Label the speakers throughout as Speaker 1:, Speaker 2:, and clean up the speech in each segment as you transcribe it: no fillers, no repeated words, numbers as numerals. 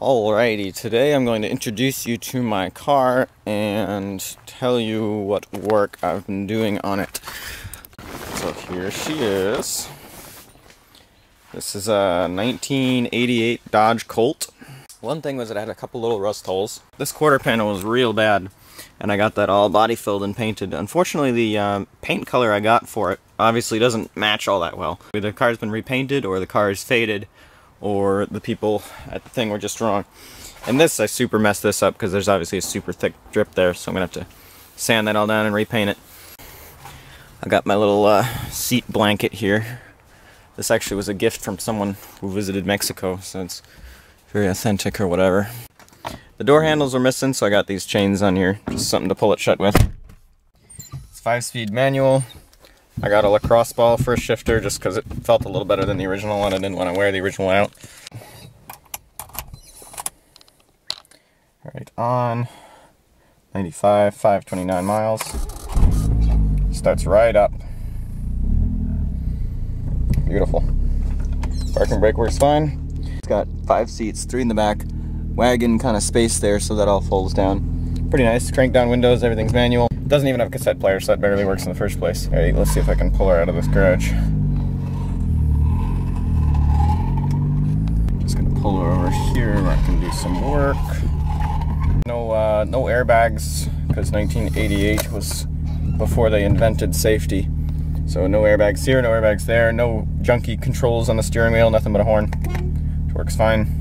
Speaker 1: Alrighty, today I'm going to introduce you to my car and tell you what work I've been doing on it. So here she is. This is a 1988 Dodge Colt. One thing was it had a couple little rust holes. This quarter panel was real bad, and I got that all body filled and painted. Unfortunately, the paint color I got for it obviously doesn't match all that well. Either the car's been repainted, or the car is faded, or the people at the thing were just wrong. And this, I super messed this up because there's obviously a super thick drip there, so I'm gonna have to sand that all down and repaint it. I got my little seat blanket here. This actually was a gift from someone who visited Mexico, so it's very authentic or whatever. The door handles are missing, so I got these chains on here, just something to pull it shut with. It's 5-speed manual. I got a lacrosse ball for a shifter just because it felt a little better than the original one. I didn't want to wear the original one out. Alright, on 95, 529 miles. Starts right up. Beautiful. Parking brake works fine. It's got 5 seats, 3 in the back. Wagon kind of space there, so that all folds down. Pretty nice. Crank down windows, everything's manual. Doesn't even have a cassette player, so that barely works in the first place. Alright, let's see if I can pull her out of this garage. Just gonna pull her over here where I can do some work. No airbags, because 1988 was before they invented safety. So no airbags here, no airbags there, no junky controls on the steering wheel, nothing but a horn. Which works fine.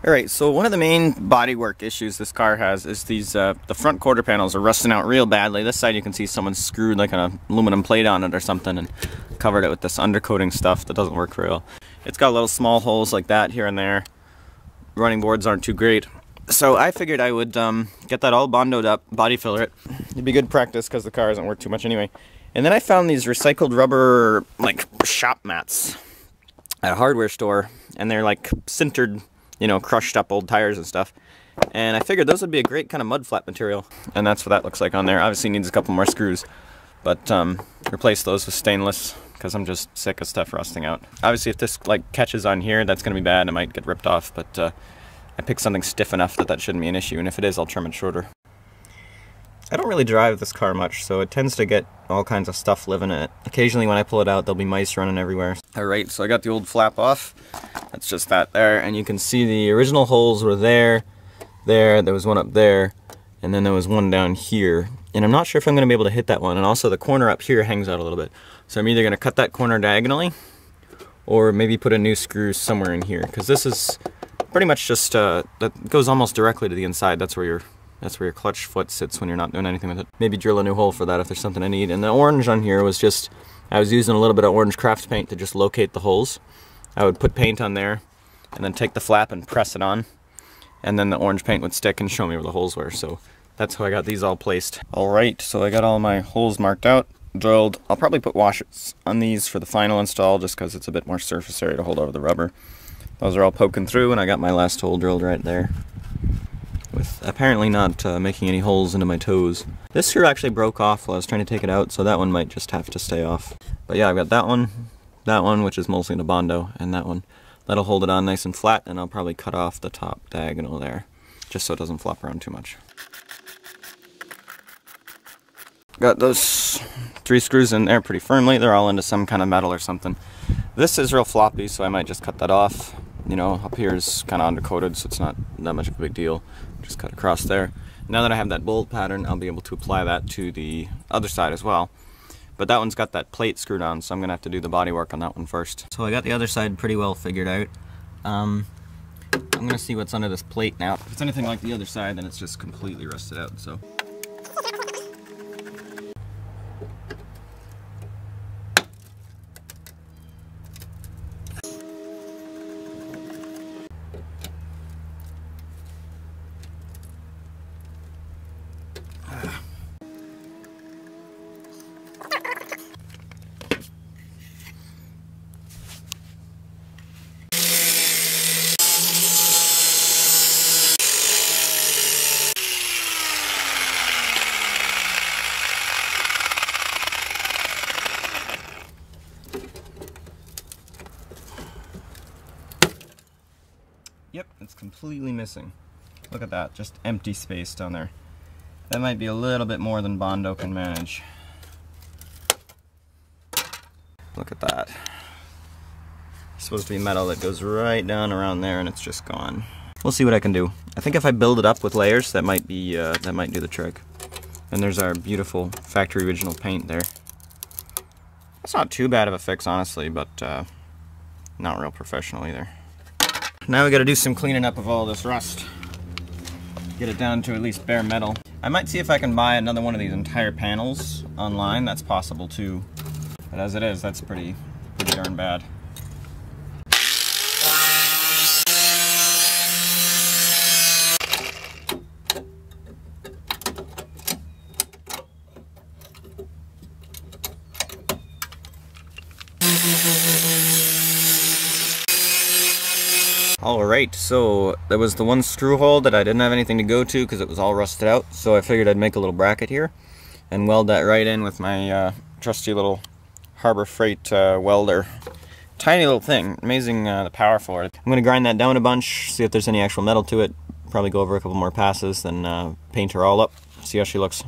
Speaker 1: Alright, so one of the main bodywork issues this car has is these, the front quarter panels are rusting out real badly. This side you can see someone screwed like an aluminum plate on it or something and covered it with this undercoating stuff that doesn't work very well. It's got little small holes like that here and there. Running boards aren't too great. So I figured I would get that all bondoed up, body filler it. It'd be good practice because the car doesn't work too much anyway. And then I found these recycled rubber, like, shop mats at a hardware store, and they're like sintered, you know, crushed up old tires and stuff. And I figured those would be a great kind of mud flap material. And that's what that looks like on there. Obviously needs a couple more screws, but replace those with stainless because I'm just sick of stuff rusting out. Obviously if this like catches on here, that's gonna be bad. It might get ripped off, but I picked something stiff enough that that shouldn't be an issue. And if it is, I'll trim it shorter. I don't really drive this car much, so it tends to get all kinds of stuff living in it. Occasionally when I pull it out, there'll be mice running everywhere. Alright, so I got the old flap off. That's just that there, and you can see the original holes were there, there was one up there, and then there was one down here. And I'm not sure if I'm going to be able to hit that one, and also the corner up here hangs out a little bit. So I'm either going to cut that corner diagonally, or maybe put a new screw somewhere in here, because this is pretty much just, that goes almost directly to the inside. That's where your clutch foot sits when you're not doing anything with it. Maybe drill a new hole for that if there's something I need. And the orange on here was just, I was using a little bit of orange craft paint to just locate the holes. I would put paint on there, and then take the flap and press it on. And then the orange paint would stick and show me where the holes were. So that's how I got these all placed. Alright, so I got all my holes marked out, drilled. I'll probably put washers on these for the final install just because it's a bit more surface area to hold over the rubber. Those are all poking through, and I got my last hole drilled right there, with apparently not making any holes into my toes. This screw actually broke off while I was trying to take it out, so that one might just have to stay off. But yeah, I've got that one, which is mostly in a Bondo, and that one. That'll hold it on nice and flat, and I'll probably cut off the top diagonal there, just so it doesn't flop around too much. Got those 3 screws in there pretty firmly. They're all into some kind of metal or something. This is real floppy, so I might just cut that off. You know, up here is kind of undercoated, so it's not that much of a big deal. Just cut across there. Now that I have that bolt pattern, I'll be able to apply that to the other side as well. But that one's got that plate screwed on, so I'm going to have to do the body work on that one first. So I got the other side pretty well figured out. I'm going to see what's under this plate now. If it's anything like the other side, then it's just completely rusted out, so. completely missing. Look at that, just empty space down there. That might be a little bit more than Bondo can manage. Look at that. It's supposed to be metal that goes right down around there, and it's just gone. We'll see what I can do. I think if I build it up with layers, that might be that might do the trick. And there's our beautiful factory original paint there. That's not too bad of a fix, honestly, but not real professional either. Now we got to do some cleaning up of all this rust. Get it down to at least bare metal. I might see if I can buy another one of these entire panels online. That's possible too. But as it is, that's pretty darn bad. Alright, so there was the one screw hole that I didn't have anything to go to because it was all rusted out, so I figured I'd make a little bracket here and weld that right in with my trusty little Harbor Freight welder. Tiny little thing, amazing the power for it. I'm going to grind that down a bunch, see if there's any actual metal to it, probably go over a couple more passes, then paint her all up, see how she looks.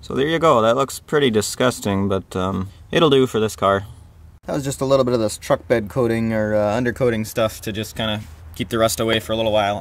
Speaker 1: So there you go, that looks pretty disgusting, but it'll do for this car. That was just a little bit of this truck bed coating or undercoating stuff to just kind of keep the rust away for a little while.